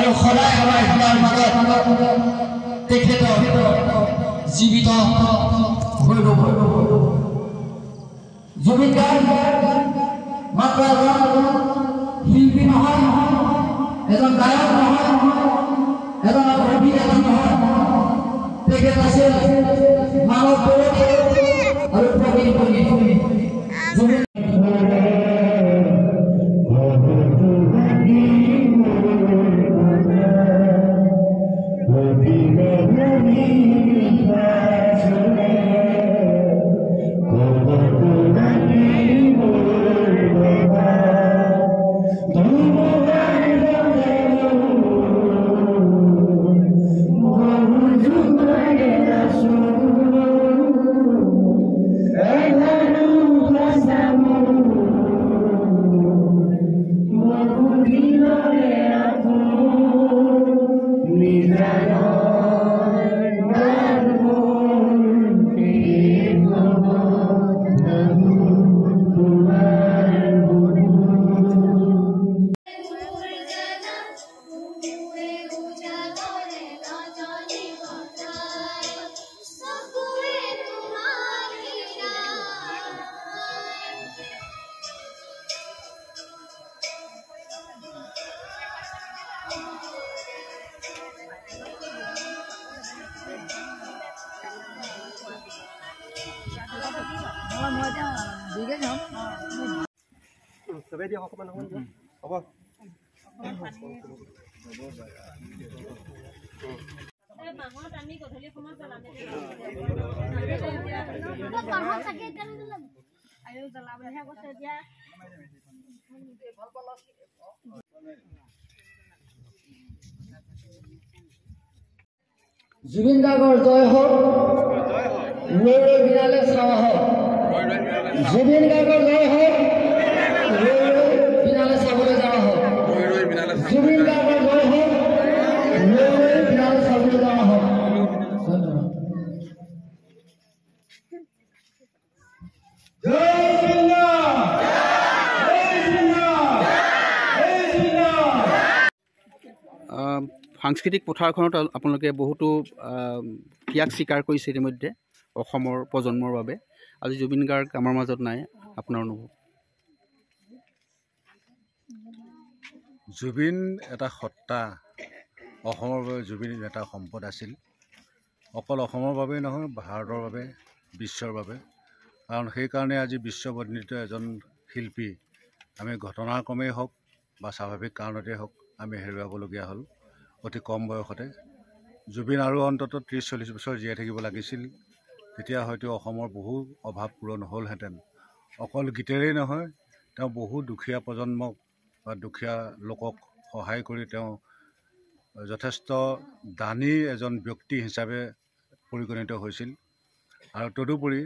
আৰু সদায় আমাৰ হৃদয়ৰ মাজত তেখেতৰ জীৱিত হৈ ৰ'ব। জুবিন গাৰ্গ মাত্ৰ এজন শিল্পী নহয়, এজন গায়ক নহয়, এজন অভিনেতা নহয়, তেখেত আছিল মানৱ প্ৰেমী আৰু প্ৰকৃতি প্ৰেমী। জুবিন জুবিন গাৰ্গৰ জয় হওক, ৰৈ ৰৈ বিনালে চাৱা হওক। জুবিন গাৰ্গৰ জয় হওক, ৰৈ ৰৈ বিনালে চাবলৈ যাৱা হওক। জুবিন গাৰ্গৰ জয় হওক, ৰৈ ৰৈ বিনালে চাবলৈ যাৱা হওক। সাংস্কৃতিক পথাৰখনত আপোনালোকে বহুতো ত্যাগ স্বীকাৰ কৰিছে ইতিমধ্যে অসমৰ প্ৰজন্মৰ বাবে। আজি জুবিন গাৰ্গ আমাৰ মাজত নাই, আপোনাৰ অনুভৱ? জুবিন এটা সত্তা, অসমৰ বাবে জুবিন এটা সম্পদ আছিল। অকল অসমৰ বাবেই নহয়, ভাৰতৰ বাবে, বিশ্বৰ বাবে। কাৰণ সেইকাৰণে আজি বিশ্ববন্দিত এজন শিল্পী আমি ঘটনাক্ৰমেই হওক বা স্বাভাৱিক কাৰণতেই হওক আমি হেৰুৱাবলগীয়া হ'ল অতি কম বয়সতে। জুবিন আৰু অন্ততঃ 30-40 বছৰ জীয়াই থাকিব লাগিছিল, তেতিয়া হয়তো অসমৰ বহু অভাৱ পূৰণ হ'লহেঁতেন। অকল গীতেৰেই নহয়, তেওঁ বহু দুখীয়া প্ৰজন্মক বা দুখীয়া লোকক সহায় কৰি তেওঁ যথেষ্ট দানী এজন ব্যক্তি হিচাপে পৰিগণিত হৈছিল। আৰু তদুপৰি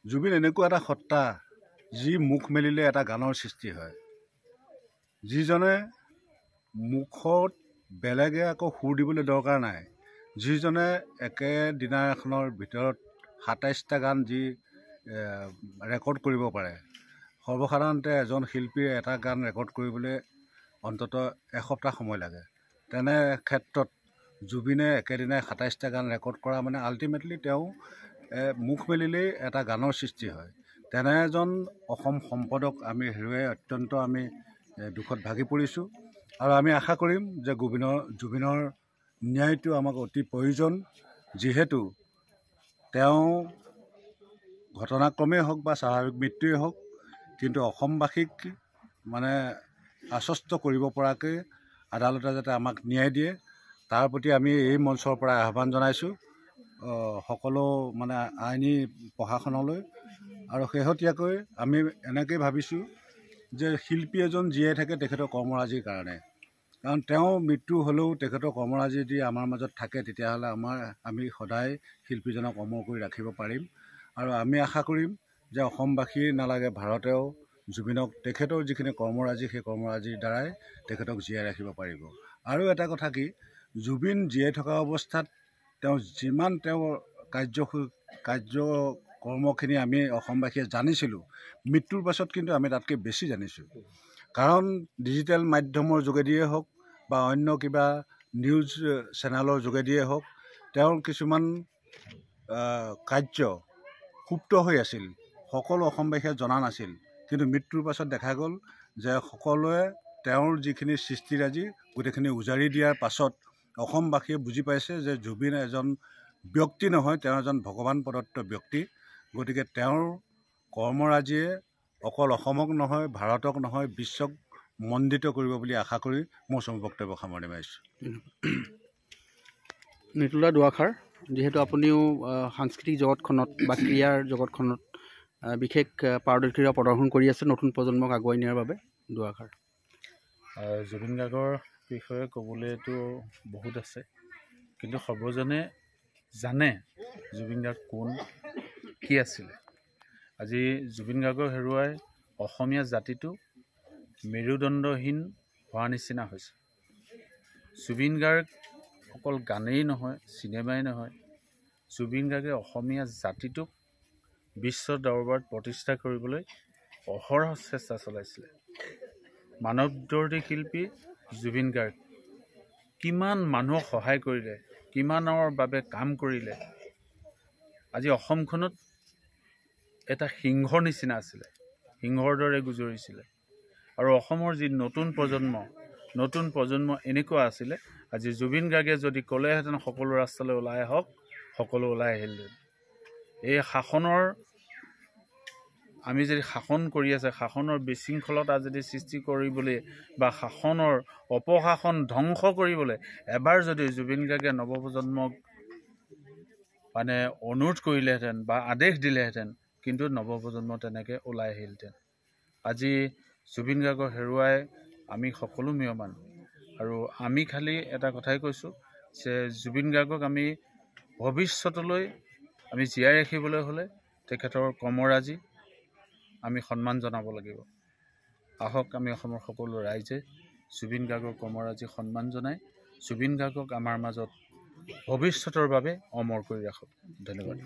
জুবিন এনেকুৱা এটা সত্তা, যি মুখ মেলিলে এটা গানৰ সৃষ্টি হয়, যিজনে মুখত বেলেগে আকৌ সুৰ দিবলৈ দৰকাৰ নাই, যিজনে একেদিনাখনৰ ভিতৰত 27টা গান যি ৰেকৰ্ড কৰিব পাৰে। সৰ্বসাধাৰণতে এজন শিল্পীয়ে এটা গান ৰেকৰ্ড কৰিবলৈ অন্ততঃ এসপ্তাহ সময় লাগে। তেনে ক্ষেত্ৰত জুবিনে একেদিনাই 27টা গান ৰেকৰ্ড কৰা মানে আল্টিমেটলি তেওঁ মুখ মেলিলেই এটা গানৰ সৃষ্টি হয়। তেনে এজন অসম সম্পদক আমি হেৰুৱাই অত্যন্ত আমি দুখত ভাগি পৰিছোঁ। আৰু আমি আশা কৰিম যে জুবিনৰ ন্যায়টো আমাক অতি প্ৰয়োজন, যিহেতু তেওঁ ঘটনাক্ৰমেই হওক বা স্বাভাৱিক মৃত্যুৱেই হওক, কিন্তু অসমবাসীক মানে আশ্বস্ত কৰিব পৰাকৈ আদালতে যাতে আমাক ন্যায় দিয়ে, তাৰ প্ৰতি আমি এই মঞ্চৰ পৰা আহ্বান জনাইছোঁ সকলো মানে আইনী প্ৰশাসনলৈ। আৰু শেহতীয়াকৈ আমি এনেকৈ ভাবিছোঁ যে শিল্পী এজন জীয়াই থাকে তেখেতৰ কৰ্মৰাজিৰ কাৰণে। কাৰণ তেওঁ মৃত্যু হ'লেও তেখেতৰ কৰ্মৰাজি যদি আমাৰ মাজত থাকে, তেতিয়াহ'লে আমি সদায় শিল্পীজনক অমৰ কৰি ৰাখিব পাৰিম। আৰু আমি আশা কৰিম যে অসমবাসীয়ে নালাগে, ভাৰতেও জুবিনক তেখেতৰ যিখিনি কৰ্মৰাজি, সেই কৰ্মৰাজিৰ দ্বাৰাই তেখেতক জীয়াই ৰাখিব পাৰিব। আৰু এটা কথা কি, জুবিন জীয়াই থকা অৱস্থাত তেওঁ যিমান তেওঁৰ কাৰ্যকৰ্মখিনি আমি অসমবাসীয়ে জানিছিলোঁ, মৃত্যুৰ পাছত কিন্তু আমি তাতকৈ বেছি জানিছোঁ। কাৰণ ডিজিটেল মাধ্যমৰ যোগেদিয়ে হওক বা অন্য কিবা নিউজ চেনেলৰ যোগেদিয়ে হওক তেওঁৰ কিছুমান কাৰ্য সুপ্ত হৈ আছিল, সকলো অসমবাসীয়ে জনা নাছিল। কিন্তু মৃত্যুৰ পাছত দেখা গ'ল যে সকলোৱে তেওঁৰ যিখিনি সৃষ্টিৰাজি গোটেইখিনি উজাৰি দিয়াৰ পাছত অসমবাসীয়ে বুজি পাইছে যে জুবিন এজন ব্যক্তি নহয়, তেওঁ এজন ভগৱান প্ৰদত্ত ব্যক্তি। গতিকে তেওঁৰ কৰ্মৰাজিয়ে অকল অসমক নহয়, ভাৰতক নহয়, বিশ্বক মণ্ডিত কৰিব বুলি আশা কৰি মোৰ চমু বক্তব্য সামৰণি মাৰিছোঁ। মৃত্যুলা দুআষাৰ, যিহেতু আপুনিও সাংস্কৃতিক জগতখনত বা ক্ৰীড়াৰ জগতখনত বিশেষ পাৰদৰ্শিতা প্ৰদৰ্শন কৰি আছে নতুন প্ৰজন্মক আগুৱাই নিয়াৰ বাবে, দুআষাৰ। জুবিন গাৰ্গৰ বিষয়ে ক'বলৈতো বহুত আছে, কিন্তু সৰ্বজনে জানে জুবিন গাৰ্গ কোন, কি আছিলে। আজি জুবিন গাৰ্গক হেৰুৱাই অসমীয়া জাতিটো মেৰুদণ্ডহীন হোৱাৰ নিচিনা হৈছে। জুবিন গাৰ্গ অকল গানেই নহয়, চিনেমাই নহয়, জুবিন গাৰ্গে অসমীয়া জাতিটোক বিশ্ব দৰবাৰত প্ৰতিষ্ঠা কৰিবলৈ অহৰহ চেষ্টা চলাইছিলে। মানৱদৰ্দী শিল্পী জুবিন গাৰ্গ কিমান মানুহক সহায় কৰিলে, কিমানৰ বাবে কাম কৰিলে। আজি অসমখনত এটা সিংহৰ নিচিনা আছিলে, সিংহৰ দৰে গুজৰিছিলে। আৰু অসমৰ যি নতুন প্ৰজন্ম এনেকুৱা আছিলে, আজি জুবিন গাৰ্গে যদি ক'লেহেঁতেন সকলো ৰাস্তালৈ ওলাই আহক, সকলো ওলাই আহিলহেঁতেন। এই শাসনৰ, আমি যদি শাসন কৰি আছে, শাসনৰ বিশৃংখলতা যদি সৃষ্টি কৰিবলৈ বা শাসনৰ অপশাসন ধ্বংস কৰিবলৈ এবাৰ যদি জুবিন গাৰ্গে নৱপ্ৰজন্মক অনুৰোধ কৰিলেহেঁতেন বা আদেশ দিলেহেঁতেন, কিন্তু নৱপ্ৰজন্ম তেনেকৈ ওলাই আহিলহেঁতেন। আজি জুবিন গাৰ্গক হেৰুৱাই আমি সকলো ম্ৰিয়মান। আৰু আমি খালি এটা কথাই কৈছোঁ যে জুবিন গাৰ্গক আমি ভৱিষ্যতলৈ আমি জীয়াই ৰাখিবলৈ হ'লে তেখেতৰ কৰ্মৰাজি আমি সন্মান জনাব লাগিব। আহক আমি অসমৰ সকলো ৰাইজে জুবিন গাৰ্গৰ কৰ্মৰাজি সন্মান জনাই জুবিন গাৰ্গক আমাৰ মাজত ভৱিষ্যতৰ বাবে অমৰ কৰি ৰাখক। ধন্যবাদ।